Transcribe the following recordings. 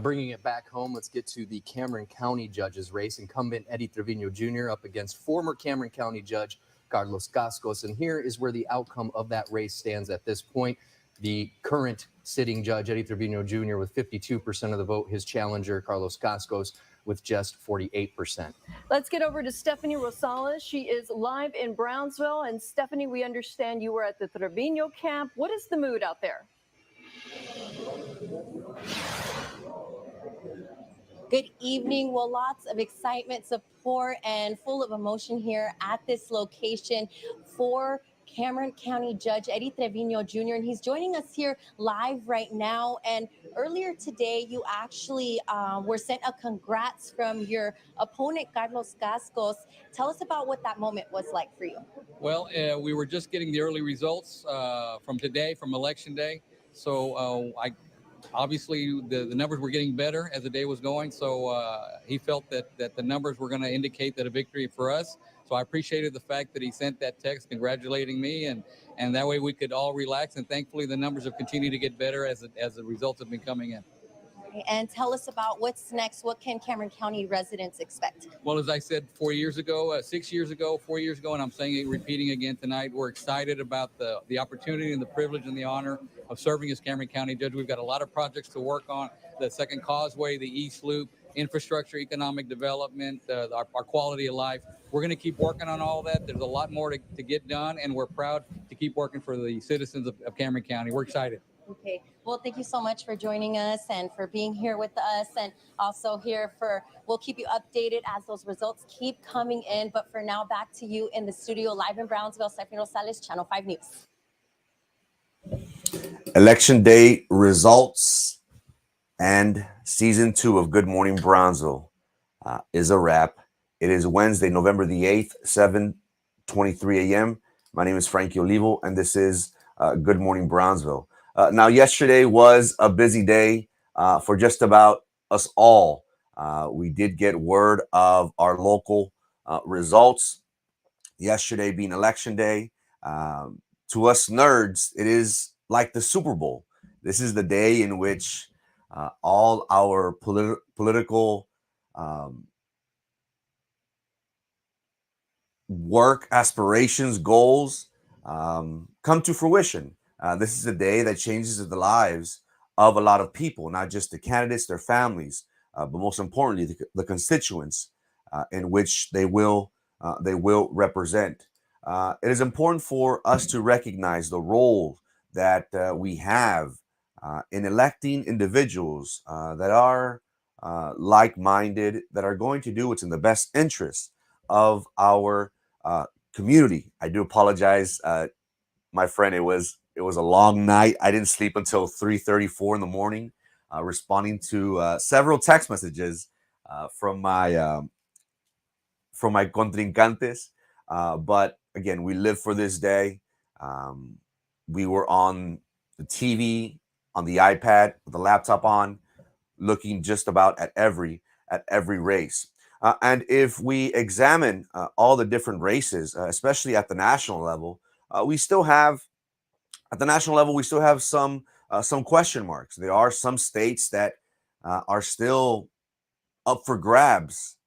Bringing it back home, let's get to the Cameron County judges race. Incumbent Eddie Trevino Jr. up against former Cameron County judge Carlos Cascos. And here is where the outcome of that race stands at this point. The current sitting judge, Eddie Trevino Jr., with 52% of the vote. His challenger, Carlos Cascos, with just 48%. Let's get over to Stephanie Rosales. She is live in Brownsville. And Stephanie, we understand you were at the Trevino camp. What is the mood out there? Good evening. Well, lots of excitement, support, and full of emotion here at this location for Cameron County Judge Eddie Trevino Jr. And he's joining us here live right now. And earlier today, you actually were sent a congrats from your opponent, Carlos Cascos. Tell us about what that moment was like for you. Well, we were just getting the early results from today, from Election Day. So obviously the numbers were getting better as the day was going. So he felt that the numbers were going to indicate that a victory for us. So I appreciated the fact that he sent that text congratulating me, and that way we could all relax. And thankfully the numbers have continued to get better as the results have been coming in. And tell us about what's next. What can Cameron County residents expect? Well, as I said 4 years ago, 6 years ago, 4 years ago, and I'm saying it, repeating again tonight, we're excited about the opportunity and the privilege and the honor of serving as Cameron County Judge. We've got a lot of projects to work on: the Second Causeway, the East Loop, infrastructure, economic development, our quality of life. We're going to keep working on all that. There's a lot more to get done, and we're proud to keep working for the citizens of Cameron County. We're excited. Okay. Well, thank you so much for joining us and for being here with us, and also we'll keep you updated as those results keep coming in. But for now, back to you in the studio live in Brownsville. Stephanie Rosales, Channel 5 News. Election day results and season 2 of Good Morning Brownsville is a wrap. It is Wednesday, November the 8th, 7:23 a.m. My name is Frankie Olivo, and this is Good Morning Brownsville. Now, yesterday was a busy day for just about us all. We did get word of our local results, yesterday being election day. To us nerds, it is like the Super Bowl. This is the day in which all our political work, aspirations, goals come to fruition. This is a day that changes the lives of a lot of people, not just the candidates, their families, but most importantly, the constituents in which they will represent. It is important for us to recognize the role that we have in electing individuals that are like-minded, that are going to do what's in the best interest of our community. I do apologize, my friend. It was a long night. I didn't sleep until 3:34 in the morning, responding to several text messages from my contrincantes. But again, we live for this day. We were on the TV, on the iPad, with the laptop on, looking just about at every race. And if we examine all the different races, especially at the national level, we still have some question marks. There are some states that are still up for grabs.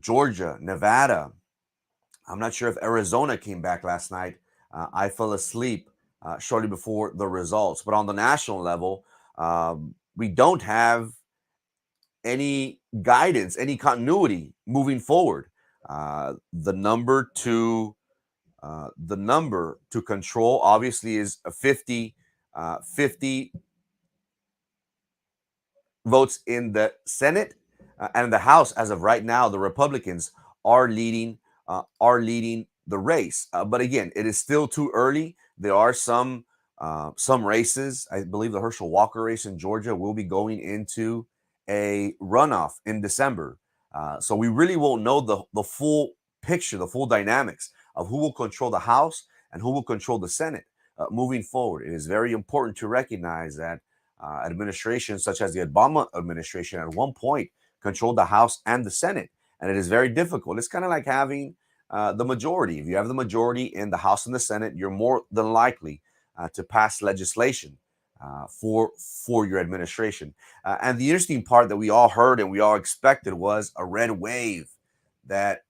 Georgia, Nevada. I'm not sure if Arizona came back last night. I fell asleep shortly before the results. But on the national level, we don't have any guidance, any continuity moving forward. The number to control obviously is a 50 votes in the Senate and the House. As of right now, the Republicans are leading the race. But again, it is still too early. There are some races. I believe the Herschel Walker race in Georgia will be going into a runoff in December. So we really won't know the full picture, the full dynamics of who will control the House and who will control the Senate moving forward. It is very important to recognize that administrations such as the Obama administration at one point controlled the House and the Senate. And it is very difficult. It's kind of like having the majority. If you have the majority in the House and the Senate, you're more than likely to pass legislation. for your administration. And the interesting part that we all heard and we all expected was a red wave, that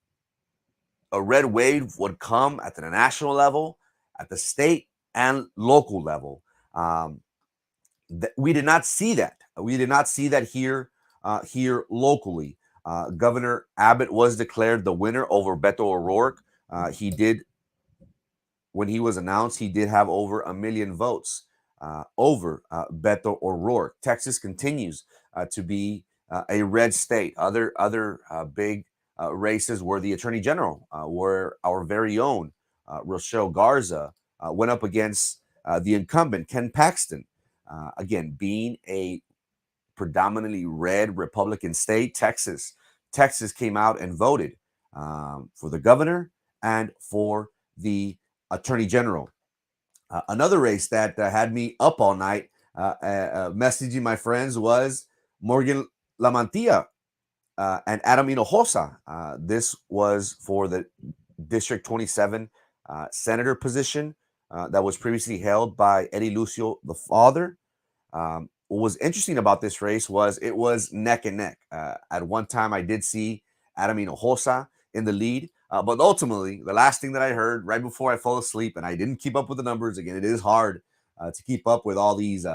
a red wave would come at the national level, at the state and local level. We did not see that. We did not see that here locally. Governor Abbott was declared the winner over Beto O'Rourke. He did, when he was announced, he did have over 1 million votes over Beto O'Rourke. Texas continues to be a red state. Other big races were the Attorney General, where our very own Rochelle Garza went up against the incumbent, Ken Paxton. Again, being a predominantly red Republican state, Texas came out and voted for the governor and for the Attorney General. Another race that had me up all night messaging my friends was Morgan Lamantia and Adam Hinojosa. This was for the District 27 senator position that was previously held by Eddie Lucio, the father. What was interesting about this race was it was neck and neck. At one time, I did see Adam Hinojosa in the lead, but ultimately, the last thing that I heard right before I fell asleep, and I didn't keep up with the numbers. Again, it is hard to keep up with all these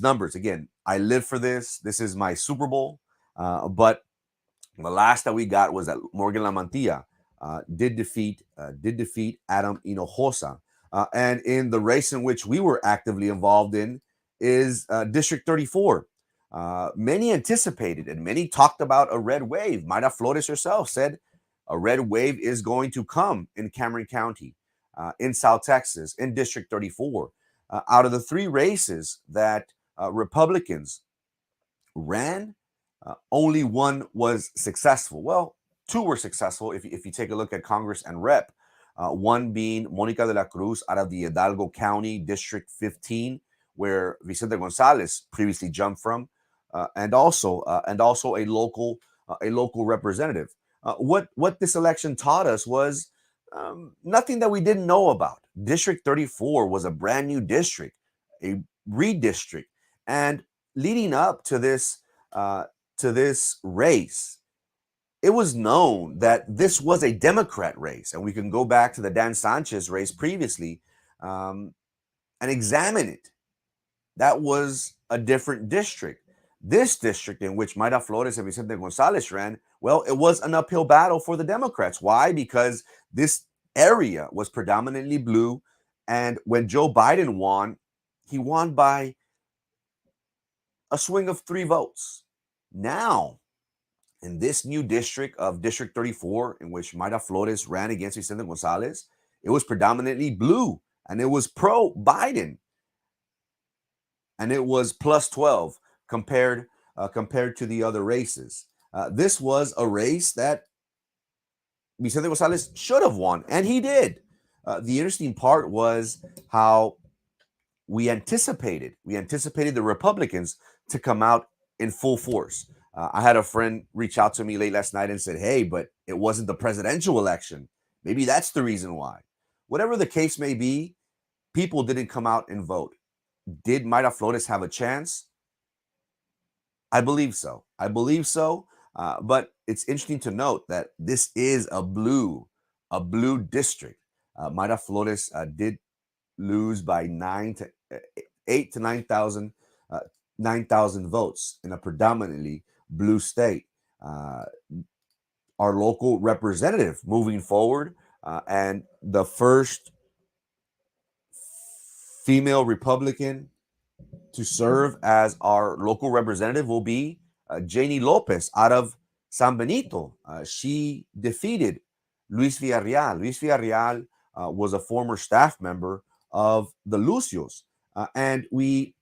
numbers. Again, I live for this. This is my Super Bowl. But the last that we got was that Morgan Lamantia did defeat Adam Hinojosa. And in the race in which we were actively involved in is District 34. Many anticipated and many talked about a red wave. Mayra Flores herself said a red wave is going to come in Cameron County, in South Texas, in District 34. Out of the 3 races that Republicans ran, only one was successful. Well, 2 were successful if you take a look at Congress and Rep. One being Monica de la Cruz out of the Hidalgo County, District 15, where Vicente Gonzalez previously jumped from, and also a local representative. What this election taught us was nothing that we didn't know about. District 34 was a brand new district, a redistrict, and leading up to this race, it was known that this was a Democrat race, and we can go back to the Dan Sanchez race previously and examine it. That was a different district. This district in which Mayra Flores and Vicente Gonzalez ran, well, it was an uphill battle for the Democrats. Why? Because this area was predominantly blue, and when Joe Biden won, he won by a swing of 3 votes. Now, in this new district of District 34, in which Mayra Flores ran against Vicente Gonzalez, it was predominantly blue, and it was pro-Biden. And it was plus 12 compared to the other races. This was a race that Vicente Gonzalez should have won, and he did. The interesting part was how we anticipated the Republicans to come out in full force. I had a friend reach out to me late last night and said, hey, but it wasn't the presidential election. Maybe that's the reason why. Whatever the case may be, people didn't come out and vote. Did Mayra Flores have a chance? I believe so. But it's interesting to note that this is a blue district. Mayra Flores did lose by 8,000 to 9,000 votes in a predominantly blue state. Our local representative moving forward, and the first female Republican to serve as our local representative will be Janie Lopez out of San Benito. She defeated Luis Villarreal. Luis Villarreal was a former staff member of the Lucios. And we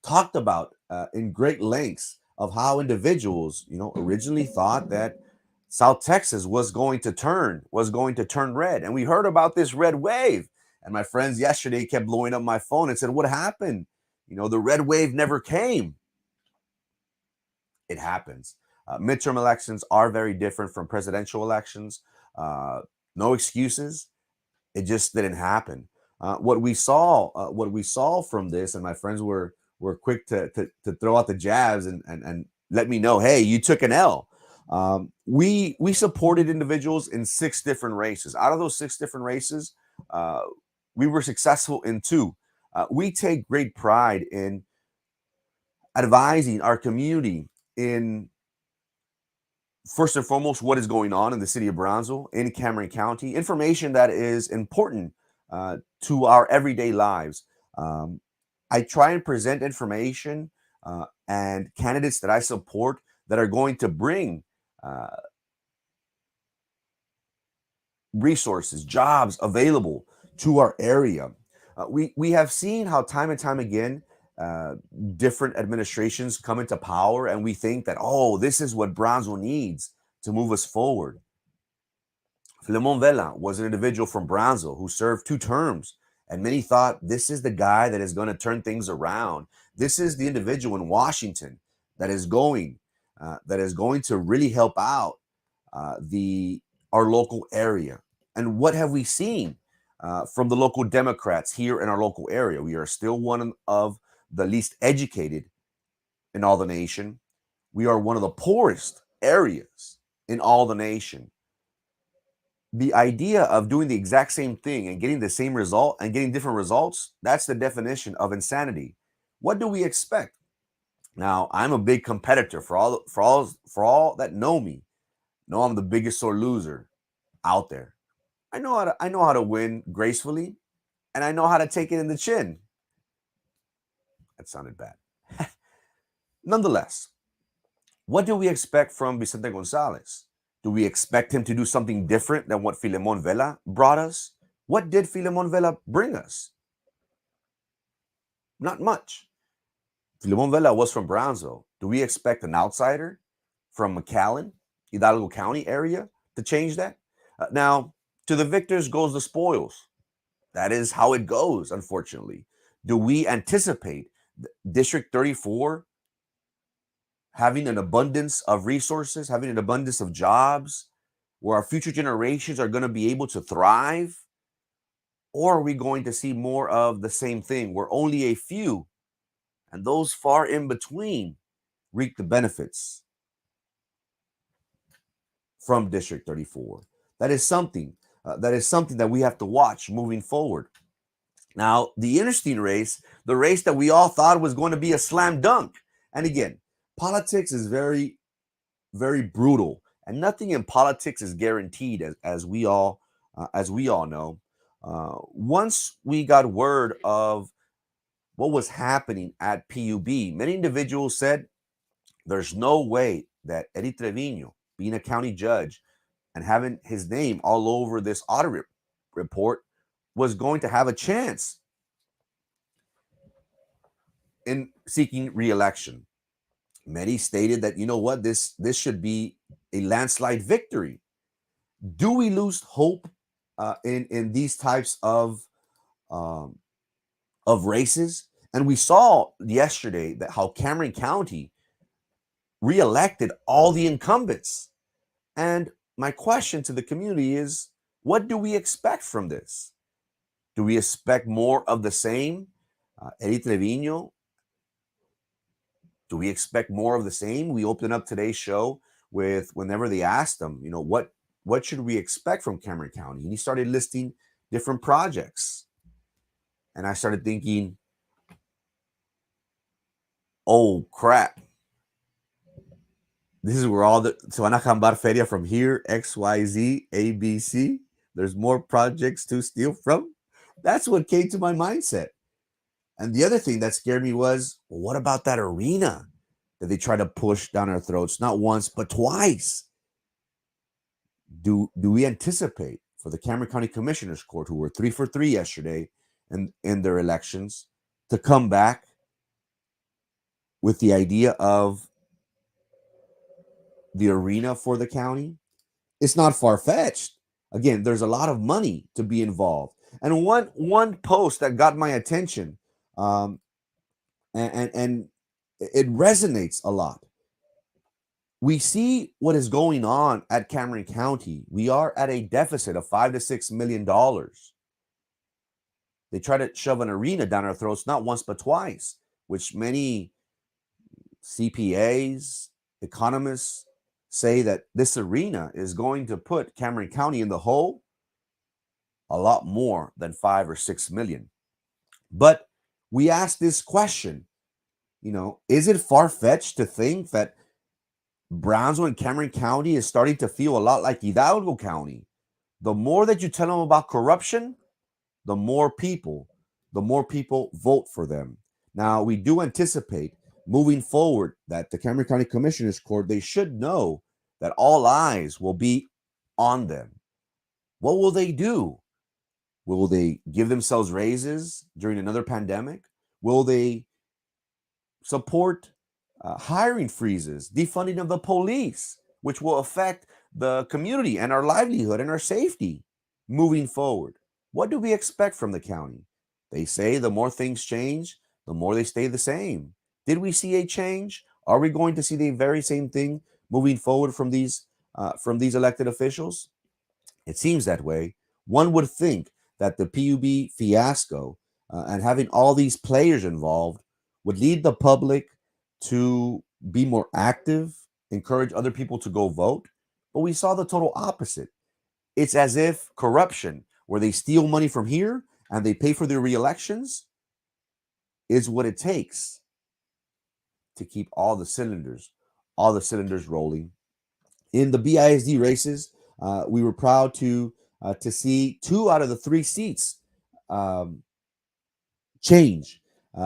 talked about in great lengths of how individuals, originally thought that South Texas was going to turn red. And we heard about this red wave. And my friends yesterday kept blowing up my phone and said, what happened? The red wave never came. It happens. Midterm elections are very different from presidential elections. No excuses. It just didn't happen. What we saw from this, and my friends were quick to throw out the jabs and let me know, hey, you took an L. We supported individuals in 6 different races. Out of those 6 different races, we were successful in 2. We take great pride in advising our community in, first and foremost, what is going on in the city of Brownsville, in Cameron County, information that is important to our everyday lives. I try and present information and candidates that I support that are going to bring resources, jobs available to our area. We have seen how time and time again, different administrations come into power, and we think that, oh, this is what Brownsville needs to move us forward. Filemon Vela was an individual from Brownsville who served 2 terms, and many thought this is the guy that is going to turn things around. This is the individual in Washington that is going to really help out our local area. And what have we seen from the local Democrats here in our local area? We are still one of the least educated in all the nation. We are one of the poorest areas in all the nation. The idea of doing the exact same thing and getting the same result and getting different results, that's the definition of insanity. What do we expect? Now, I'm a big competitor. For all that know me, know I'm the biggest sore loser out there. I know how to win gracefully, and I know how to take it in the chin. That sounded bad. Nonetheless, what do we expect from Vicente Gonzalez? Do we expect him to do something different than what Filemon Vela brought us? What did Filemon Vela bring us? Not much. Filemon Vela was from Brownsville. Do we expect an outsider from McAllen, Hidalgo County area to change that? Now, to the victors goes the spoils. That is how it goes, unfortunately. Do we anticipate District 34 having an abundance of resources, having an abundance of jobs, where our future generations are going to be able to thrive? Or are we going to see more of the same thing, where only a few, and those far in between, reap the benefits from District 34? That is something that we have to watch moving forward. Now, the interesting race, the race that we all thought was going to be a slam dunk. And again, politics is very, very brutal, and nothing in politics is guaranteed, as we all know. Once we got word of what was happening at PUB, many individuals said there's no way that Eddie Trevino, being a county judge and having his name all over this audit report, was going to have a chance in seeking re-election. Many stated that, you know what, this should be a landslide victory. Do we lose hope in these types of races? And we saw yesterday that how Cameron County re-elected all the incumbents. And my question to the community is, what do we expect from this? Do we expect more of the same? Eddie Trevino, do we expect more of the same? We opened up today's show with, whenever they asked him, you know, what should we expect from Cameron County? And he started listing different projects. And I started thinking, oh, crap. This is where all the, so van a jambar feria from here, XYZ, ABC. There's more projects to steal from. That's what came to my mindset. And the other thing that scared me was, well, what about that arena that they try to push down our throats, not once, but twice? Do we anticipate for the Cameron County Commissioners Court, who were 3 for 3 yesterday in their elections, to come back with the idea of the arena for the county? It's not far-fetched. Again, there's a lot of money to be involved. And one post that got my attention, and it resonates a lot. We see what is going on at Cameron County. We are at a deficit of $5 to $6 million. They try to shove an arena down our throats, not once but twice, which many CPAs, economists say that this arena is going to put Cameron County in the hole a lot more than 5 or 6 million. But we ask this question, is it far-fetched to think that Brownsville and Cameron County is starting to feel a lot like Hidalgo County? The more that you tell them about corruption, the more people vote for them. Now, we do anticipate moving forward that the Cameron County Commissioners Court, they should know that all eyes will be on them. What will they do? Will they give themselves raises during another pandemic? Will they support hiring freezes, defunding of the police, which will affect the community and our livelihood and our safety moving forward? What do we expect from the county? They say the more things change, the more they stay the same. Did we see a change? Are we going to see the very same thing moving forward from these elected officials? It seems that way. One would think that the PUB fiasco and having all these players involved would lead the public to be more active, encourage other people to go vote. But we saw the total opposite. It's as if corruption, where they steal money from here and they pay for their re-elections, is what it takes to keep all the cylinders rolling. In the BISD races, we were proud to see 2 out of the 3 seats change.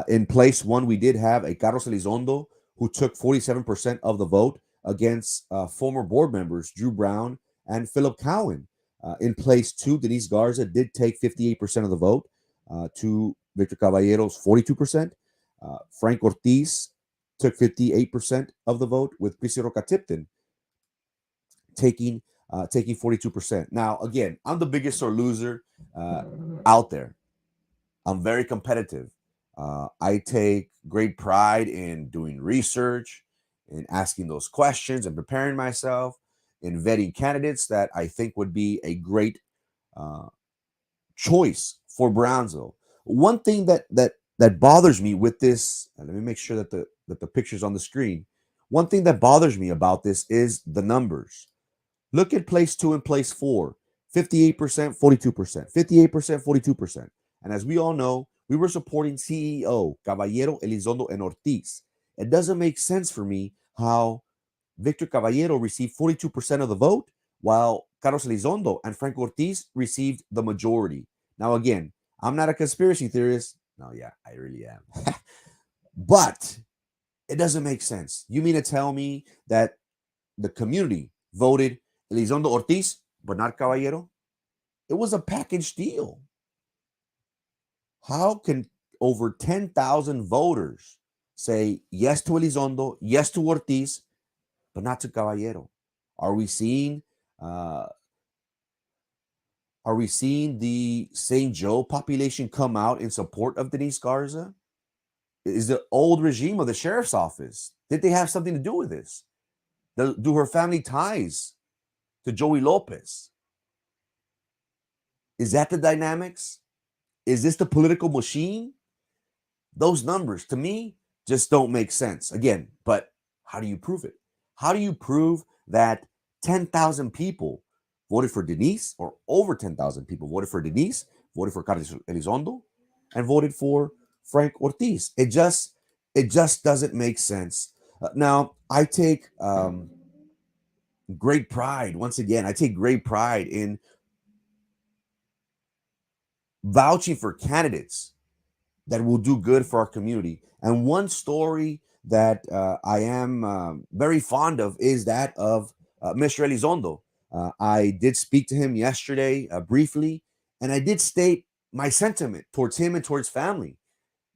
In place 1, we did have a Carlos Elizondo who took 47% of the vote against former board members Drew Brown and Philip Cowan. In place 2, Denise Garza did take 58% of the vote to Victor Caballero's 42%. Frank Ortiz took 58% of the vote, with Prissy Roca Tipton taking 42%. Now, again, I'm the biggest sore loser out there. I'm very competitive. I take great pride in doing research, in asking those questions and preparing myself, in vetting candidates that I think would be a great choice for Brownsville. One thing that bothers me with this, and let me make sure that the picture's on the screen. One thing that bothers me about this is the numbers. Look at place 2 and place 4, 58%, 42%, 58%, 42%. And as we all know, we were supporting CEO, Caballero, Elizondo, and Ortiz. It doesn't make sense for me how Victor Caballero received 42% of the vote, while Carlos Elizondo and Frank Ortiz received the majority. Now, again, I'm not a conspiracy theorist. No, yeah, I really am. But it doesn't make sense. You mean to tell me that the community voted Elizondo Ortiz, but not Caballero? It was a package deal. How can over 10,000 voters say yes to Elizondo, yes to Ortiz, but not to Caballero? Are we seeing the St. Joe population come out in support of Denise Garza? Is the old regime of the sheriff's office, did they have something to do with this? Do her family ties to Joey Lopez? Is that the dynamics? Is this the political machine? Those numbers, to me, just don't make sense. Again, but how do you prove it? How do you prove that 10,000 people voted for Denise, or over 10,000 people voted for Denise, voted for Carlos Elizondo, and voted for Frank Ortiz? It just doesn't make sense. Now, I take great pride, once again, I take great pride in vouching for candidates that will do good for our community. And one story that I am very fond of is that of Mr. Elizondo. I did speak to him yesterday briefly, and I did state my sentiment towards him and towards family.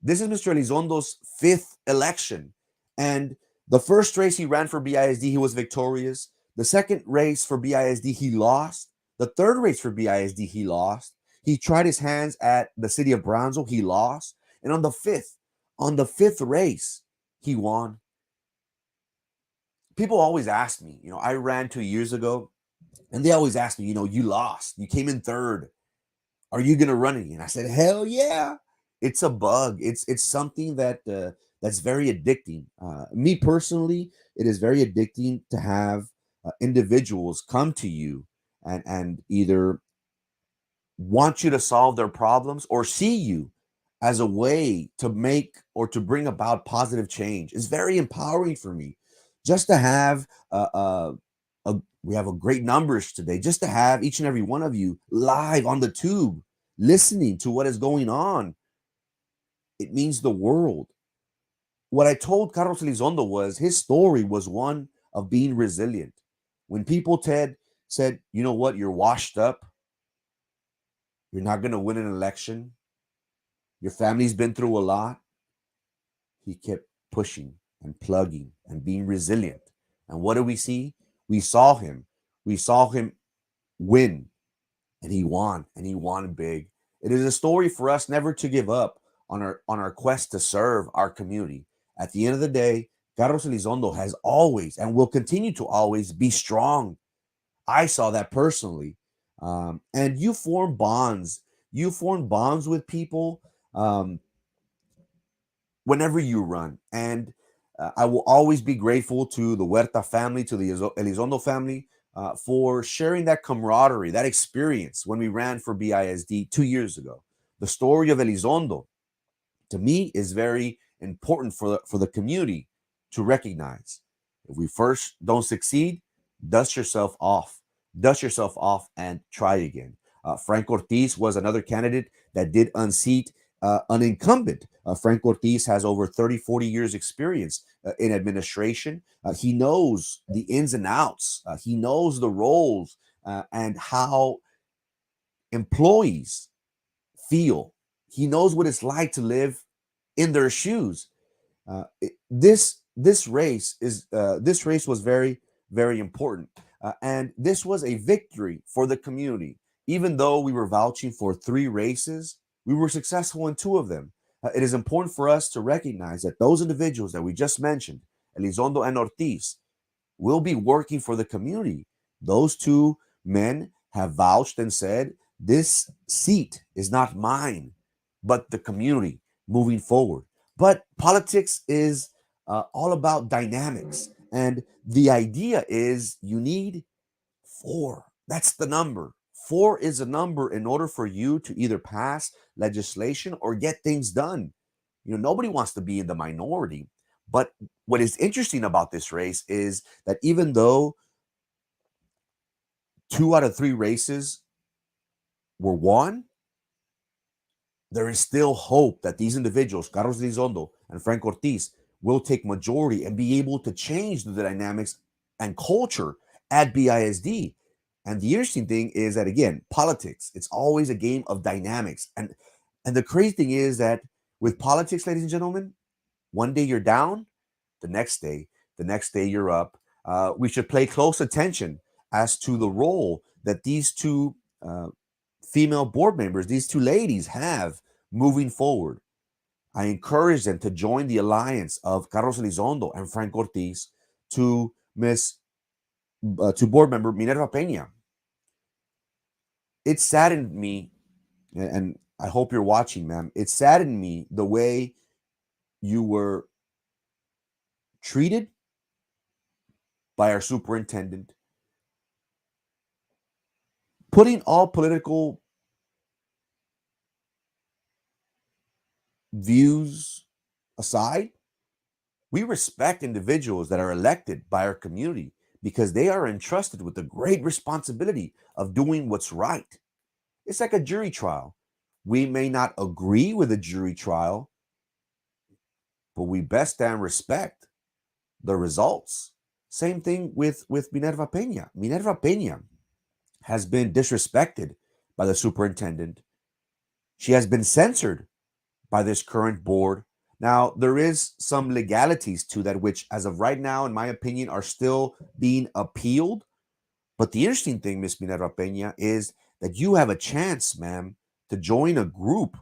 This is Mr. Elizondo's 5th election. And the first race he ran for BISD, he was victorious. The second race for BISD, he lost. The third race for BISD, he lost. He tried his hands at the city of Brownsville, he lost. And on the fifth race, he won. People always ask me, I ran 2 years ago, and they always ask me, you lost. You came in third. Are you going to run again? I said, hell yeah. It's a bug. It's something that that's very addicting. Me personally, it is very addicting to have individuals come to you and either want you to solve their problems or see you as a way to make or to bring about positive change. It's very empowering for me just to have we have a great numbers today, just to have each and every one of you live on the tube listening to what is going on. It means the world. What I told Carlos Elizondo was his story was one of being resilient. When people, Ted, said, you know what, you're washed up, you're not going to win an election, your family's been through a lot, he kept pushing and plugging and being resilient. And what do we see? We saw him. We saw him win, and he won big. It is a story for us never to give up on our quest to serve our community. At the end of the day, Carlos Elizondo has always and will continue to always be strong. I saw that personally. And you form bonds. You form bonds with people whenever you run. And I will always be grateful to the Huerta family, to the Elizondo family, for sharing that camaraderie, that experience when we ran for BISD 2 years ago. The story of Elizondo, to me, is very important for the community to recognize. If we first don't succeed, dust yourself off. Dust yourself off and try again. Frank Ortiz was another candidate that did unseat an incumbent. Frank Ortiz has over 30, 40 years experience in administration. He knows the ins and outs. He knows the roles and how employees feel. He knows what it's like to live in their shoes. This race was very, very important, and this was a victory for the community. Even though we were vouching for 3 races, we were successful in 2 of them. It is important for us to recognize that those individuals that we just mentioned, Elizondo and Ortiz, will be working for the community. Those 2 men have vouched and said, this seat is not mine, but the community moving forward. But politics is all about dynamics. And the idea is you need 4. That's the number. 4 is a number in order for you to either pass legislation or get things done. You know, nobody wants to be in the minority. But what is interesting about this race is that even though 2 out of 3 races were won, there is still hope that these individuals, Carlos Elizondo and Frank Ortiz, will take majority and be able to change the dynamics and culture at BISD. And the interesting thing is that, again, politics, it's always a game of dynamics. And the crazy thing is that with politics, ladies and gentlemen, one day you're down, the next day you're up. We should pay close attention as to the role that these 2 female board members, these 2 ladies, have moving forward. I encourage them to join the alliance of Carlos Elizondo and Frank Ortiz to board member Minerva Peña. It saddened me, and I hope you're watching, ma'am. It saddened me the way you were treated by our superintendent, putting all political views aside. We respect individuals that are elected by our community because they are entrusted with the great responsibility of doing what's right. It's like a jury trial. We may not agree with a jury trial, but we best stand respect the results. Same thing with Minerva Peña. Minerva Peña has been disrespected by the superintendent. She has been censored by this current board. Now, there is some legalities to that, which as of right now, in my opinion, are still being appealed. But the interesting thing, Miss Minerva Peña, is that you have a chance, ma'am, to join a group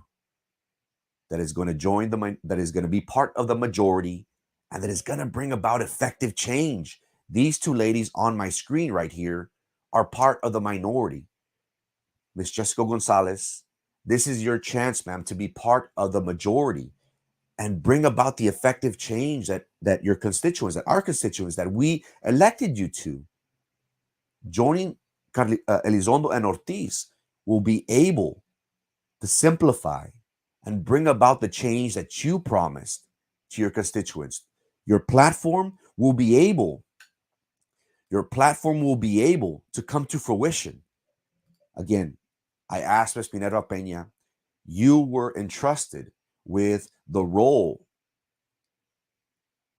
that is going to be part of the majority and that is going to bring about effective change. These 2 ladies on my screen right here are part of the minority. Miss Jessica Gonzalez This is your chance, ma'am, to be part of the majority and bring about the effective change that your constituents, that our constituents, that we elected you to. Joining Elizondo and Ortiz will be able to simplify and bring about the change that you promised to your constituents. Your platform will be able to come to fruition. Again, I asked Ms. Pinero Peña, you were entrusted with the role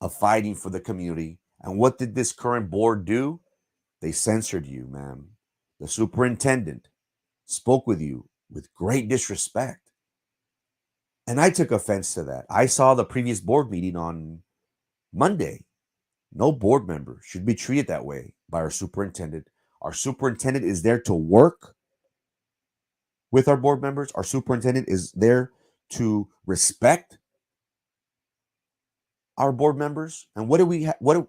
of fighting for the community. And what did this current board do? They censored you, ma'am. The superintendent spoke with you with great disrespect. And I took offense to that. I saw the previous board meeting on Monday. No board member should be treated that way by our superintendent. Our superintendent is there to work with our board members. Our superintendent is there to respect our board members. And what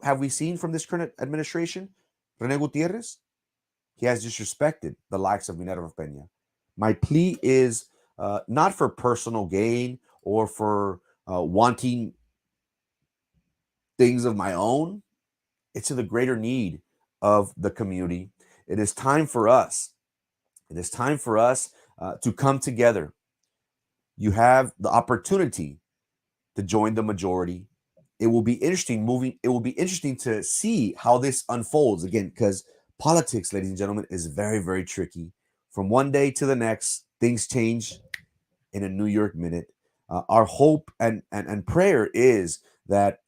have we seen from this current administration? Rene Gutierrez, he has disrespected the likes of Minerva Peña. My plea is not for personal gain or for wanting things of my own. It's to the greater need of the community. It is time for us. It is time for us to come together. You have the opportunity to join the majority. It will be interesting It will be interesting to see how this unfolds again, because politics, ladies and gentlemen, is very, very tricky. From one day to the next, things change in a New York minute. Our hope and prayer is that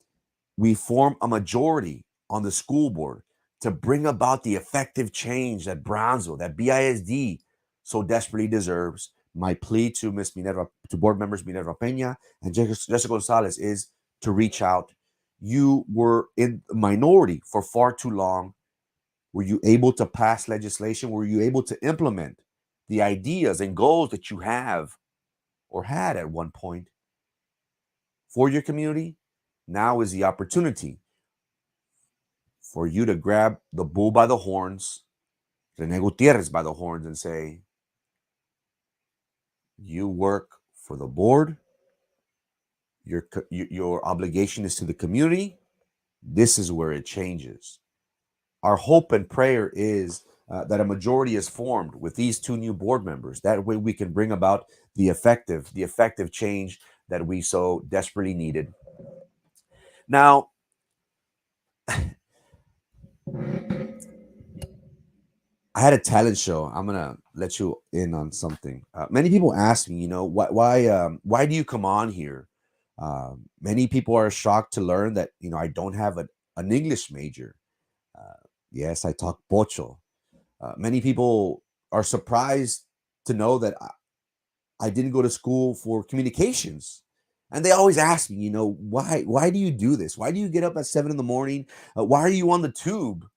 we form a majority on the school board to bring about the effective change that Brownsville, that BISD so desperately deserves. My plea to board members Minerva Peña and Jessica Gonzalez is to reach out. You were in the minority for far too long. Were you able to pass legislation? Were you able to implement the ideas and goals that you have or had at one point for your community? Now is the opportunity for you to grab the bull by the horns, Rene Gutierrez by the horns, and say, you work for the board. Your obligation is to the community. This is where it changes. Our hope and prayer is that a majority is formed with these two new board members. That way we can bring about the effective change that we so desperately needed. Now, I had a talent show. I'm gonna let you in on something. Many people ask me, why do you come on here? Many people are shocked to learn that I don't have an English major. Yes, I talk pocho. Many people are surprised to know that I didn't go to school for communications. And they always ask me, why do you do this? Why do you get up at 7 a.m? Why are you on the tube?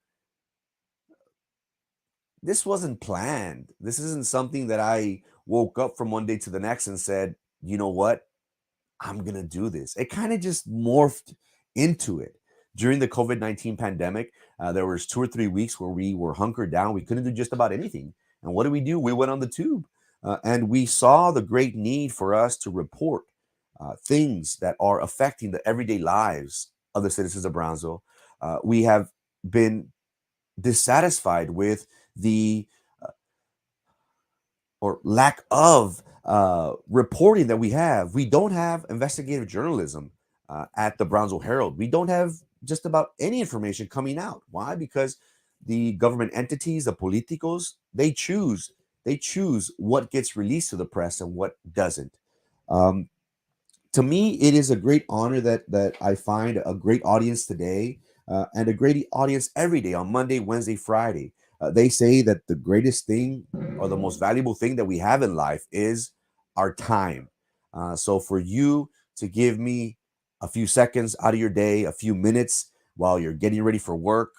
This wasn't planned. This isn't something that I woke up from one day to the next and said, you know what? I'm going to do this. It kind of just morphed into it. During the COVID-19 pandemic, there was 2 or 3 weeks where we were hunkered down. We couldn't do just about anything. And what did we do? We went on the tube and we saw the great need for us to report things that are affecting the everyday lives of the citizens of Brownsville. We have been dissatisfied with the or lack of reporting that we have. We don't have investigative journalism at the Brownsville Herald. We don't have just about any information coming out. Why? Because the government entities, the politicos, they choose what gets released to the press and what doesn't. To me, it is a great honor that I find a great audience today and a great audience every day on Monday, Wednesday, Friday. They say that the greatest thing or the most valuable thing that we have in life is our time. So for you to give me a few seconds out of your day, a few minutes while you're getting ready for work,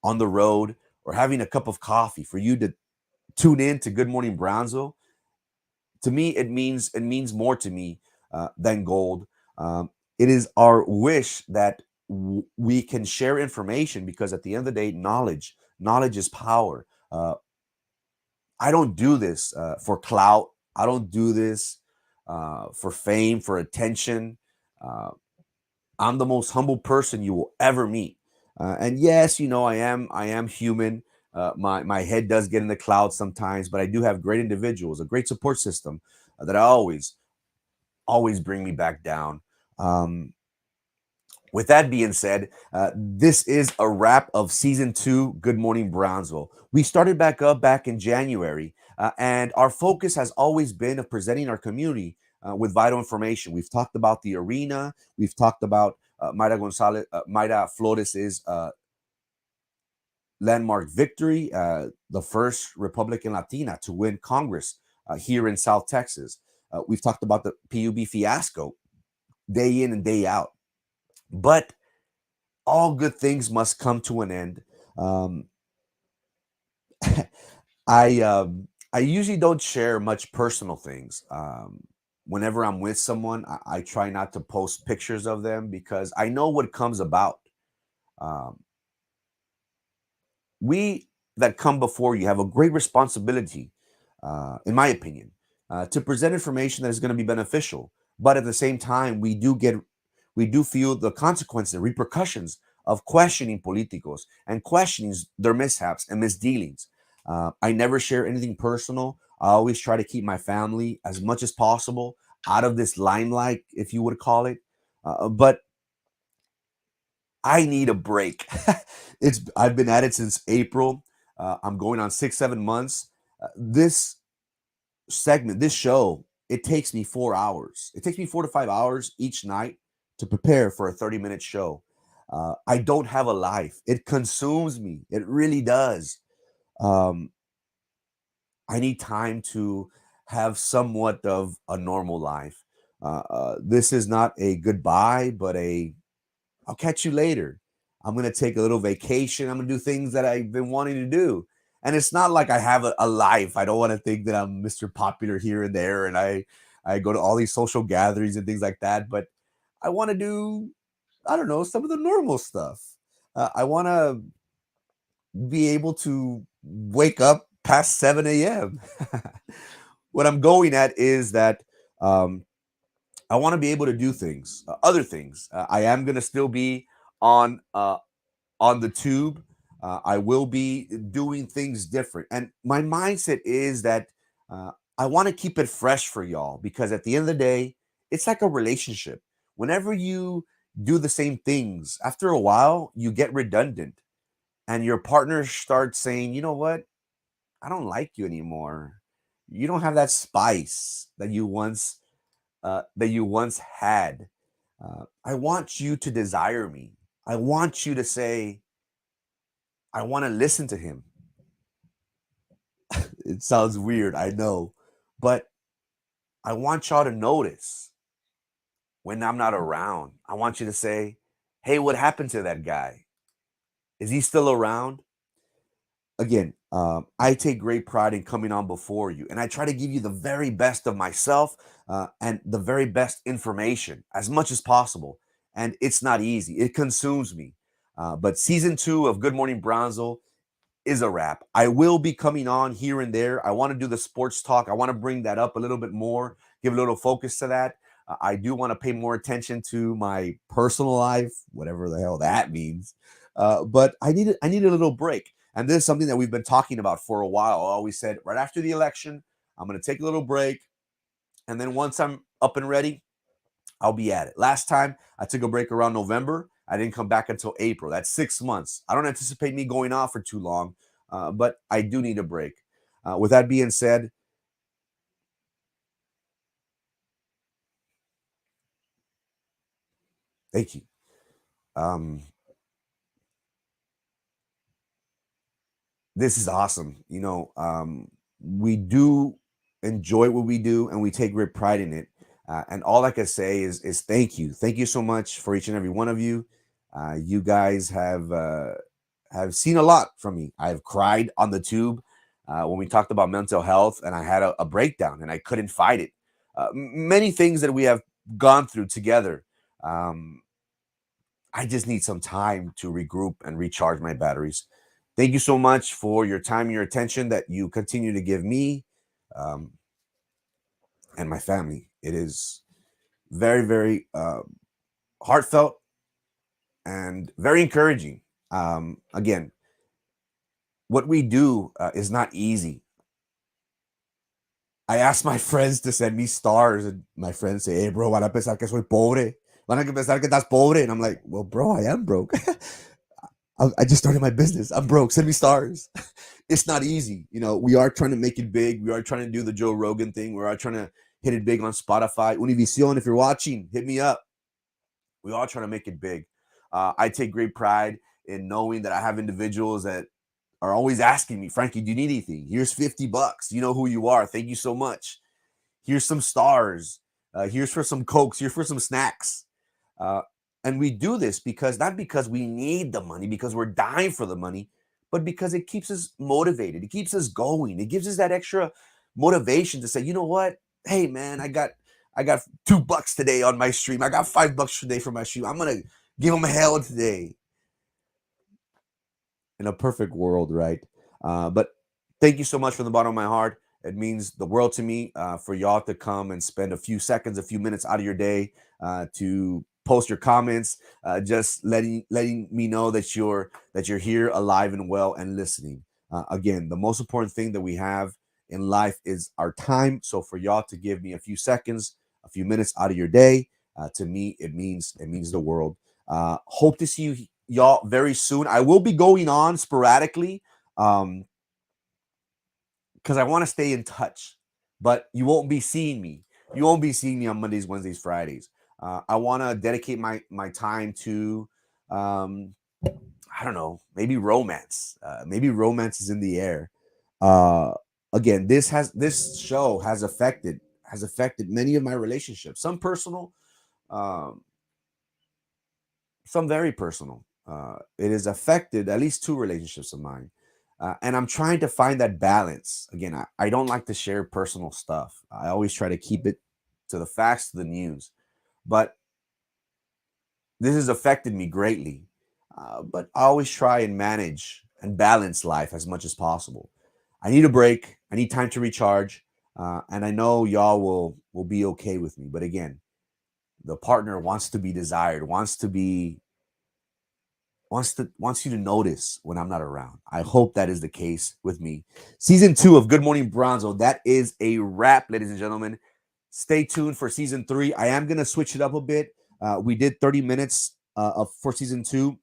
on the road, or having a cup of coffee, for you to tune in to Good Morning Brownsville, to me, it means more to me than gold. It is our wish that we can share information, because at the end of the day, knowledge is power. I don't do this for clout. I don't do this for fame, for attention. I'm the most humble person you will ever meet. And yes, I am human. My head does get in the clouds sometimes, but I do have great individuals, a great support system that I always bring me back down. Um, with that being said, this is a wrap of season 2, Good Morning Brownsville. We started back up back in January, and our focus has always been of presenting our community with vital information. We've talked about the arena. We've talked about Mayra Flores's landmark victory, the first Republican Latina to win Congress here in South Texas. We've talked about the PUB fiasco day in and day out. But all good things must come to an end. Um, I usually don't share much personal things. Whenever I'm with someone, I try not to post pictures of them because I know what comes about. Um, we that come before you have a great responsibility, in my opinion, to present information that is going to be beneficial. But at the same time, we do feel the consequences, repercussions of questioning politicos and questioning their mishaps and misdealings. I never share anything personal. I always try to keep my family as much as possible out of this limelight, if you would call it. But I need a break. I've been at it since April. I'm going on 6-7 months. This segment, this show, it takes me 4 hours. It takes me 4 to 5 hours each night to prepare for a 30-minute show. I don't have a life. It consumes me. It really does. Um, I need time to have somewhat of a normal life. This is not a goodbye, but I'll catch you later. I'm going to take a little vacation. I'm going to do things that I've been wanting to do. And it's not like I have a life. I don't want to think that I'm Mr. Popular here and there. And I go to all these social gatherings and things like that. But I want to do, I don't know, some of the normal stuff. I want to be able to wake up past 7 a.m. What I'm going at is that um, I want to be able to do things, other things. I am going to still be on on the tube. I will be doing things different, and my mindset is that I want to keep it fresh for y'all because at the end of the day, it's like a relationship. Whenever you do the same things, after a while, you get redundant, and your partner starts saying, "You know what? I don't like you anymore. You don't have that spice that you once had. I want you to desire me. I want you to say, I want to listen to him." It sounds weird, I know, but I want y'all to notice when I'm not around. I want you to say, hey, what happened to that guy? Is he still around? Again, I take great pride in coming on before you, and I try to give you the very best of myself and the very best information as much as possible. And it's not easy; it consumes me. But season 2 of Good Morning Brownsville is a wrap. I will be coming on here and there. I want to do the sports talk. I want to bring that up a little bit more, give a little focus to that. I do want to pay more attention to my personal life, whatever the hell that means. But I need a little break. And this is something that we've been talking about for a while. I always said right after the election, I'm going to take a little break. And then once I'm up and ready, I'll be at it. Last time I took a break around November. I didn't come back until April. That's 6 months. I don't anticipate me going off for too long, but I do need a break. With that being said, thank you. This is awesome. We do enjoy what we do and we take great pride in it. And all I can say is thank you. Thank you so much for each and every one of you. You guys have seen a lot from me. I've cried on the tube when we talked about mental health, and I had a breakdown and I couldn't fight it. Many things that we have gone through together. I just need some time to regroup and recharge my batteries. Thank you so much for your time and your attention that you continue to give me. Um, and my family. It is very, very heartfelt and very encouraging. Again, what we do is not easy. I asked my friends to send me stars, and my friends say, "Hey, bro, van a pensar que soy pobre. Van a pensar que estás pobre." And I'm like, "Well, bro, I am broke. I just started my business. I'm broke. Send me stars." It's not easy. You know, we are trying to make it big. We are trying to do the Joe Rogan thing. We are trying to hit it big on Spotify. Univision, if you're watching, hit me up. We all trying to make it big. I take great pride in knowing that I have individuals that are always asking me, "Frankie, do you need anything? Here's $50. You know who you are. Thank you so much. Here's some stars. Here's for some Cokes. Here's for some snacks." Uh, and we do this because not because we need the money, because we're dying for the money, but because it keeps us motivated. It keeps us going. It gives us that extra motivation to say, you know what? Hey, man, I got $2 today on my stream. I got $5 today for my stream. I'm gonna give them hell today. In a perfect world, right? But thank you so much from the bottom of my heart. It means the world to me for y'all to come and spend a few seconds, a few minutes out of your day to post your comments, just letting me know that you're here, alive and well, and listening. Again, the most important thing that we have in life is our time. So for y'all to give me a few seconds, a few minutes out of your day, to me, it means the world. Hope to see you y'all very soon. I will be going on sporadically because I want to stay in touch, but you won't be seeing me. You won't be seeing me on Mondays, Wednesdays, Fridays. I want to dedicate my time to I don't know, maybe romance. Maybe romance is in the air. Again, this show has affected many of my relationships. Some personal, um, some very personal. It has affected at least two relationships of mine. And I'm trying to find that balance. Again, I don't like to share personal stuff. I always try to keep it to the facts, to the news. But this has affected me greatly. But I always try and manage and balance life as much as possible. I need a break. I need time to recharge. And I know y'all will be okay with me. But again, the partner wants to be desired, wants you to notice when I'm not around. I hope that is the case with me. Season 2 of Good Morning Bronzo, that is a wrap, ladies and gentlemen. Stay tuned for season 3. I am gonna switch it up a bit. We did 30 minutes for season 2.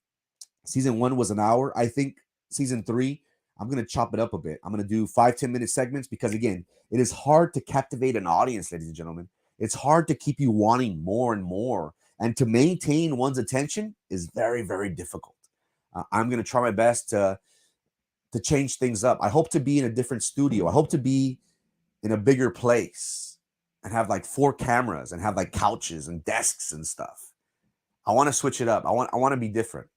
Season 1 was an hour. I think season 3, I'm gonna chop it up a bit. I'm gonna do 5-10 minute segments because again, it is hard to captivate an audience, ladies and gentlemen. It's hard to keep you wanting more and more, and to maintain one's attention is very, very difficult. I'm going to try my best to change things up. I hope to be in a different studio. I hope to be in a bigger place and have like 4 cameras and have like couches and desks and stuff. I want to switch it up. I want to be different.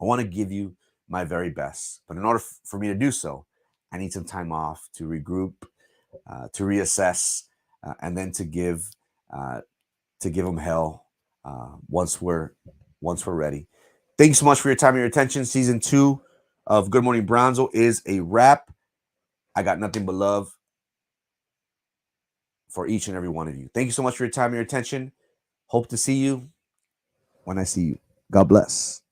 I want to give you my very best. But in order for me to do so, I need some time off to regroup, to reassess, and then to give them hell once we're ready. Thank you so much for your time and your attention. Season 2 of Good Morning Bronzo is a wrap. I got nothing but love for each and every one of you. Thank you so much for your time and your attention. Hope to see you when I see you. God bless.